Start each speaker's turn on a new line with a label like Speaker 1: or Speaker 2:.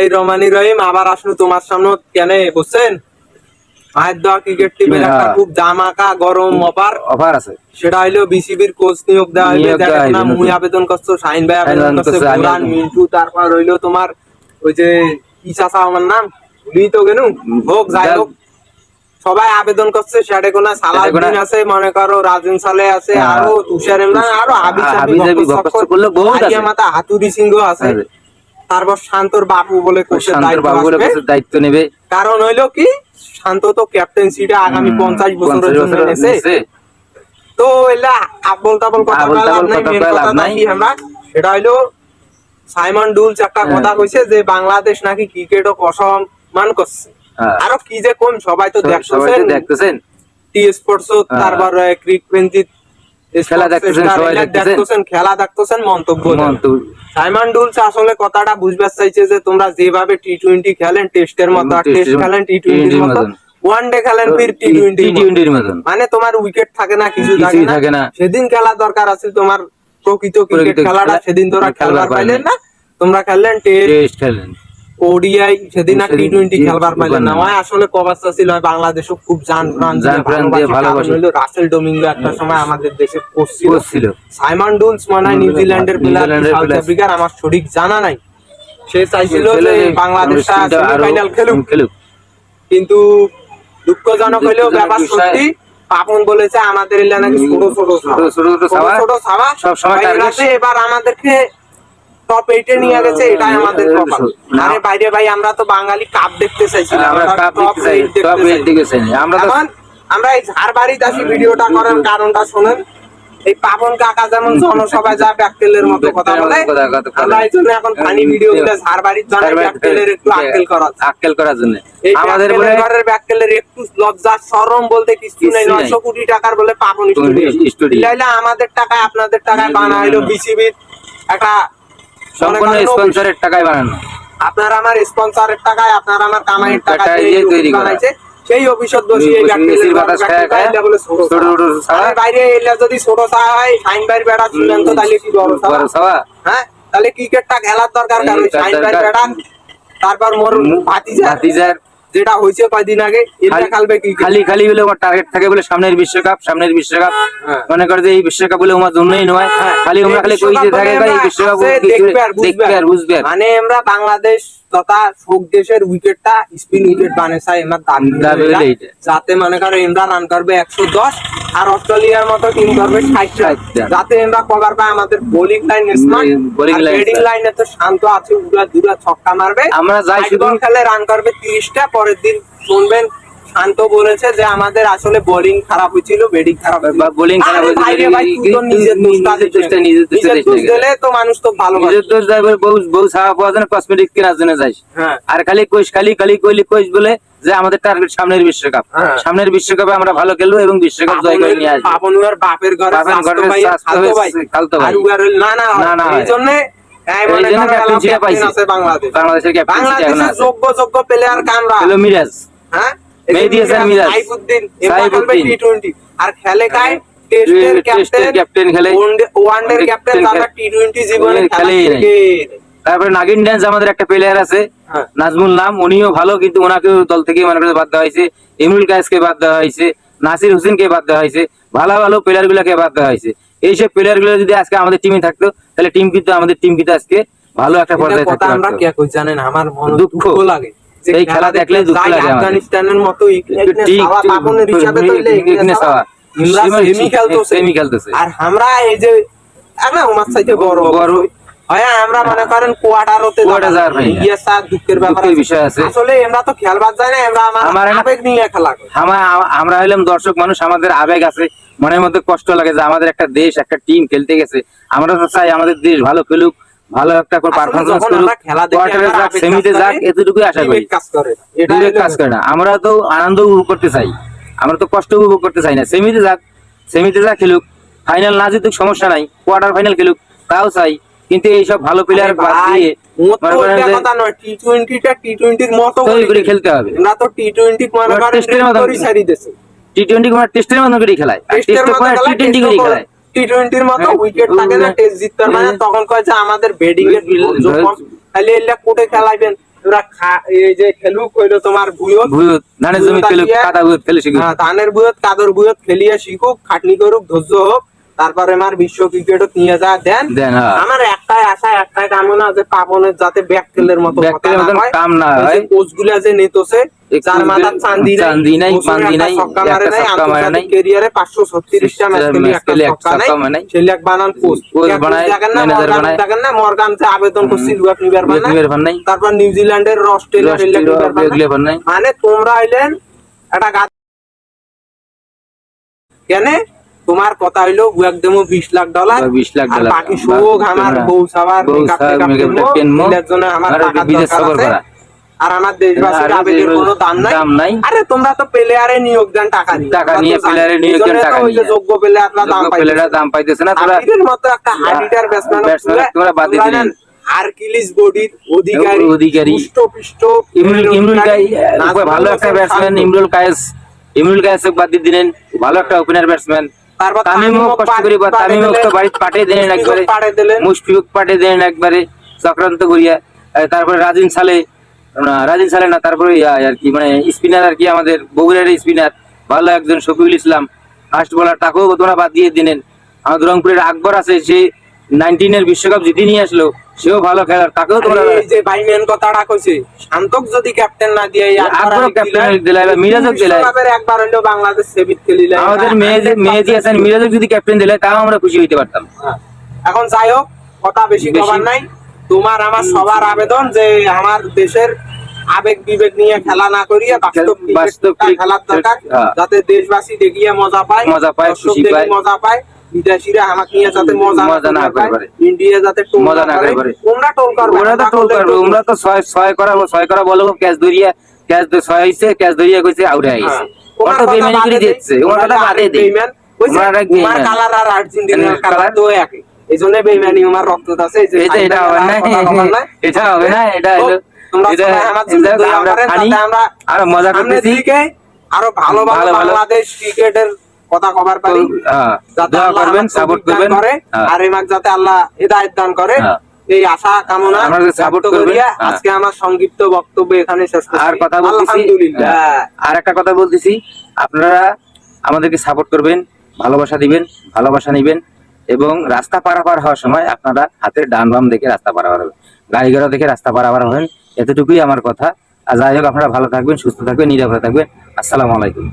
Speaker 1: এই রহমানি রহিম আবার আসলে তোমার সামনে কেন বসছেন? মায়ের দোয়া ক্রিকেট টিমের একটা খুব জামাকা গরম অফার আছে, সেটা হইলো বিসিবির কোচ নিয়োগ দেওয়া হইলো। দেখো না, মুই আবেদন করছো, শাহিন ভাই আবেদন করছে, বুরান মিন্টু, তারপর হইলো তোমার ওই যে কি চাচা আমার নাম ভুলি তো গেনু, হোক যাই হোক সবাই আবেদন করছে। সেটা কোনা সালাউদ্দিন আছে, মনে করো রাজেন সালে আছে, আরো তুষার ইমরান, আরো হাবিজাবি মাতা হাতুরি সিংহ আছে, তারপর শান্তর বাবু বলে কোচের দায়িত্ব নেবে। কারণ হইলো কি, শান্ত তো ক্যাপ্টেন্সিটা আগামী 50 বছরের জন্য নেছে। তো এলা আবল তাবল কথা লাভ নাই। আমরা সেটা হইলো সাইমন ডুলস একটা কথা কইছে যে বাংলাদেশ নাকি ক্রিকেটও অসম্মান করছে। আরো কি যে কোন সবাই তো দেখতেছেন টি স্পোর্টস, তারপর ক্রিকভেন্সি খেলা দেখতেছেন মন্তব্য। সাইমন ডুলস আসলে কথাটা বুঝবার চাইছে যে তোমরা যেভাবে টি-20 খেলেন টেস্টের মতো, টেস্ট খেলেন টি-20 মতো, ওয়ান ডে খেলেন ফির টি-20 মতো, মানে তোমার উইকেট থাকে না, কিছু থাকে না। সেদিন খেলা দরকার আছে তোমার প্রকৃত ক্রিকেট খেলাটা, সেদিন তোরা খেলবার পাইলেন না। তোমরা খেললেন টেস্ট, খেলেন ওডিআই, সেদিন আর টি-20 খেলবার পাইলেন না। আসলে কবাসা ছিল বাংলাদেশও খুব জান প্রাণ দিয়ে ভালোবাসে। রাসেল ডোমিঙ্গো একটা সময় আমাদের দেশে কোচ ছিল। সাইমন ডুলস মানে নিউজিল্যান্ডের প্লেয়ার, সাউথ আফ্রিকার, আমার সঠিক জানা নাই। সে চাইছিল যে বাংলাদেশটা সেমিফাইনাল খেলুক, কিন্তু দুঃখজনক হইলেও ব্যাপার সত্যি। পাপন বলেছে আমাদের এলাকা নাকি ছোট ছাওয়া সব সময় এবার আমাদেরকে টপ 8 এ নিয়ে গেছে, এটাই আমাদের কপাল। আরে বাইরে ভাই, আমরা তো বাঙালি কাপ দেখতে চাইছিলাম, আমরা এই ঝাড়বাড়িতে আসি ভিডিওটা করার কারণটা শুনেন। এই পাপন কাকা যেমন জনসভায় যা ব্যাকটেলের মতো কথা বলে, আমরা এই জন্য এখন ফানি ভিডিও গুলো ঝাড়বাড়ির জন্য ব্যাকটেলের একটু আক্কেল করার জন্য আমাদের ঘরের ব্যাকটেলের একটু লজ্জা শরম বলতে কিছু নেই। 900 কোটি টাকার বলে পাপন স্টুডিও, আমাদের টাকায় আপনাদের টাকায় বানাইলো বিসিবির একটা সম্পূর্ণ স্পন্সরের টাকায় বানানো। আপনার আমার স্পন্সরের টাকায়, আপনার আমার কামাইয়ের টাকায় তৈরি বানাইছে। সেই অভিশাপ দোষী এই ব্যাকটেলের বাতাস খায় বলে বাইরে এলে যদি ছোট ছাওয়া হয়, শাইন ভাইয়ের বেড়া ছিলেন তো, তাহলে কি বড় ছাওয়া? হ্যাঁ, তাহলে ক্রিকেটটা খেলার দরকার কারণ শাইন ভাইয়ের বেড়া, তারপর মোর ভাতিজার যেটা হয়েছে কয়দিন আগে, এটা খেলবে কি খালি বলে আমার টার্গেট থাকে বলে সামনের বিশ্বকাপ মনে করে যে এই বিশ্বকাপ বলে আমার জন্যই নয়, খালি আমরা খালি কইতে থাকে ভাই এই বিশ্বকাপ দেখবে আর বুঝবে। মানে আমরা বাংলাদেশ তথা সব দেশের উইকেটটা স্পিন উইকেট বানাই আমরা দাবি, যাতে মনে করো আমরা রান করবে 110 আর অস্ট্রেলিয়ার মতো টিম করবে 60, যাতে আমরা কভার পাই। আমাদের বোলিং লাইন স্মার্ট, ব্যাটিং লাইনে তো শান্ত আছে, দুরা ছক্কা মারবে। আমরা যাই শুধু খেলে রান করবে 30টা। পরের দিন শুনবেন শান্ত বলেছে যে আমাদের আসলে বোলিং খারাপ হয়েছিল, ব্যাটিং খারাপ হয়েছিল, বোলিং খারাপ হয়েছিল। নিজের দোষ দিলে তো মানুষ তো ভালো নিজের দোষ দেয়, বউ ছাড়া পাওয়া যায় না, কসমেটিক কেনার জন্য যাই। আর খালি কইস বলে যে আমাদের টার্গেট সামনের বিশ্বকাপ, সামনের বিশ্বকাপে আমরা ভালো খেলবো এবং বিশ্বকাপ জয় করে নিয়ে আসবো। আপন ওর বাপের ঘরে খালতো ভাই না এই জন্য বাংলাদেশের যোগ্য প্লেয়ার কামরা হলো মিরাজ, হ্যাঁ মেহেদী হাসান মিরাজ, সাইফুদ্দিন টি-20 আর খেলে কায় টেস্টের ক্যাপ্টেন খেলে, ওয়ানডের ক্যাপ্টেন, তারপর টি-20 জীবনে খেলে। তারপরে নাগিন ড্যান্স আমাদের একটা প্লেয়ার আছে নাজমুল নাম, উনিও ভালো, কিন্তু ওনাকে দল থেকে মনে করে বাদ দেওয়া হয়েছে। ইমরুল কায়েসকে বাদ দেওয়া হয়েছে, নাসির হোসেনকে বাদ দেওয়া হয়েছে, ভালো প্লেয়ার গুলাকে বাদ দেওয়া হয়েছে। এইসব প্লেয়ার গুলো যদি আজকে আমাদের টিমে থাকতো, তাহলে আমাদের টিম কিন্তু আজকে ভালো একটা পর্যায়ে থাকতো। আমরা কি কই জানেন, আমার মনে দুঃখ লাগে এই খেলা দেখলে, দুঃখ লাগে। আফগানিস্তানের মতো পাপনের হিসাবে তৈলে সেমি খেলতেছে, আর আমরা এই যে আমরা ওমার চাইতে বড় আমরা মনে করেন কোয়ার্টারতে দুঃখের বিষয় আছে। আসলে আমরা তো খেলবার যাই না, আমরা আবেগ নিয়ে খেলা করি। আমরা হইলাম দর্শক মানুষ, আমাদের আবেগ আছে, মনের মধ্যে কষ্ট লাগে যে আমাদের একটা দেশ, একটা টিম খেলতে গেছে। আমরা তো চাই আমাদের দেশ ভালো খেলুক, ভালো একটা পারফরম্যান্স করুক, কোয়ার্টারে যাক, সেমিতে যাক, এতটুকুই আশা করি। কাজ করে না, আমরা তো আনন্দ উপভোগ করতে চাই, আমরা তো কষ্ট উপভোগ করতে চাই না। সেমিতে যাক খেলুক, ফাইনাল না জিতুক সমস্যা নাই, কোয়ার্টার ফাইনাল খেলুক তাও চাই। কিন্তু এইসব ভালো প্লেয়ার বাদ দিয়ে টি-20র মতো করে খেলতে হবে। না তো টি-20 টেস্টের মতো করে খেলায়, টি-20 করে খেলায়, টি-20র মতো উইকেট থাকে না, টেস্ট জিততে পারে না। তখন কয় যে আমাদের ব্যাটিং এর খালি এলা কোটে খেলাইবেন, এই যে খেলুক হইলো তোমার ভুয়ত
Speaker 2: ধানের জমি খেলুক, কাদা ভুয়ত খেলে শিখুক,
Speaker 1: ধানের ভুয়ত কাদর ভুয়ত খেলিয়ে শিখুক, খাটনি করুক, ধৈর্য হোক, তারপরে আমার বিশ্ব ক্রিকেটত নিয়ে যা দেন। আমার একটাই আশা, একটাই কামনা যে পাবনের যাতে ব্যাককেলের মতো
Speaker 2: কাম না হয়,
Speaker 1: কোচ গুলা যে নেতোছে যার মাথার চান্দি নাই বান্দি নাই, ছক্কা মারে নাই, আন্তর্জাতিক ক্যারিয়ারে 536টা ম্যাচ খেলি একটা ছক্কা নাই, সেলিয়াক বানান কোচ দেখেন না, দেখেন না মর্গান যে আবেদন করছিল লুয়াক নিবার বানাই, তারপর নিউজিল্যান্ডের অস্ট্রেলিয়া নিবার বানাই। মানে তোমরা আইলেন একটা কেন তোমার কথা হইলো একদম $20 লাখ,
Speaker 2: 20 লাখ
Speaker 1: আর বাকি শোক আমার বউ সাবার আমার টাকা দরকার আছে, আর আমার দেশবাসীর আবেগের কোনো দাম নাই। আরে তোমরা তো প্লেয়ারে নিয়োগ দেন টাকা
Speaker 2: নিয়ে প্লেয়ারে নিয়োগ দেন টাকা নিয়ে,
Speaker 1: যোগ্য প্লেয়াররা দাম পাইতেছে
Speaker 2: না। তোমরা
Speaker 1: এর মতো একটা হার্ডিটার ব্যাটসম্যান
Speaker 2: তোমরা বাদ দিয়ে দিলেন।
Speaker 1: আরকিলিস বডির অধিকারী পুষ্ট
Speaker 2: ইমরুল ভালো একটা ব্যাটসম্যান, ইমরুল কায়েস বাদ দিয়ে দিলেন, ভালো একটা ওপেনার ব্যাটসম্যান। তামিমও কষ্ট করে তামিমও তো বাড়িতে পাঠিয়ে দিলেন একবারে, মুশফিক পাঠিয়ে দিলেন একবারে চক্রান্ত করিয়া। তারপরে রাজিন সালে না, তারপরে আর কি মানে স্পিনার আর কি আমাদের বগুড়ার স্পিনার ভালো একজন শফিকুল ইসলাম ফাস্ট বোলার, তাকেও তোমরা বাদ দিয়ে দিলেন। আমাদের রংপুরের আকবর আছে, সে 19 বিশ্বকাপ জিতে নিয়ে আসলো, সেও ভালো খেলার, তাকেও তোমরা
Speaker 1: এই যে বাইম্যান কথাটা কইছে শান্তক যদি ক্যাপ্টেন না দিয়ে
Speaker 2: আকবর ক্যাপ্টেন দিলাই বা মিরাজক দিলাই,
Speaker 1: একবার হলো বাংলাদেশ সেভিত খেলিলে
Speaker 2: আমাদের মেহেদী হাসান মিরাজক যদি ক্যাপ্টেন দিলে তাও আমরা খুশি হইতে পারতাম।
Speaker 1: এখন যাই হোক, কথা বেশি কবার নাই, তোমার আমার সবার আবেদন যে আমার দেশের আবেগ বিবেক নিয়ে খেলা না করিয়া বাস্তব খেলার দরকার, যাতে দেশবাসী দেখিয়ে মজা পায়, খুশি পায়, মজা পায়, বিদেশিরা আমাকে নিয়ে যাতে মজা না করে, ইন্ডিয়া যাতে মজা না করে। তোমরা টোল করবে,
Speaker 2: ওরা তো টোল করবে, আমরা তো 6 করা বলবো, ক্যাচ ধরিয়া 6 হইছে, ক্যাচ ধরিয়া কইছে আউট হয়ে গেছে, ওরা তো বেইমানি করে দিচ্ছে, ওরা তো বাদে দেয়।
Speaker 1: ওরা কালার আর আর্জেন্টিনার কালার তো একই, এইজন্য বেইমানি আমার রক্ততে আছে।
Speaker 2: এটা হবে না, এটা হবে না, এটা হলো আরো মজা করতেছি,
Speaker 1: আরো ভালো ভালো বাংলাদেশ ক্রিকেটের কথা কভার পারি,
Speaker 2: দোয়া করবেন, সাপোর্ট করবেন,
Speaker 1: আর এই মাস যাতে আল্লাহ হিদায়াত দান করে, এই আশা কামনা
Speaker 2: সাপোর্ট করিয়া
Speaker 1: আজকে আমার সংক্ষিপ্ত বক্তব্য এখানে শেষ করছি।
Speaker 2: আর কথা বলতেছি, আর একটা কথা বলতেছি, আপনারা আমাদেরকে সাপোর্ট করবেন, ভালোবাসা দিবেন, ভালোবাসা নিবেন, এবং রাস্তা পারাপার হওয়ার সময় আপনারা হাতের ডান বাম দেখে রাস্তা পারাপার হবেন, গাড়ি ঘোড়া দেখে রাস্তা পারাপার হবেন, এতটুকুই আমার কথা। আর যাই হোক, আপনারা ভালো থাকবেন, সুস্থ থাকবেন, নিরাপদে থাকবেন। আসসালামু আলাইকুম।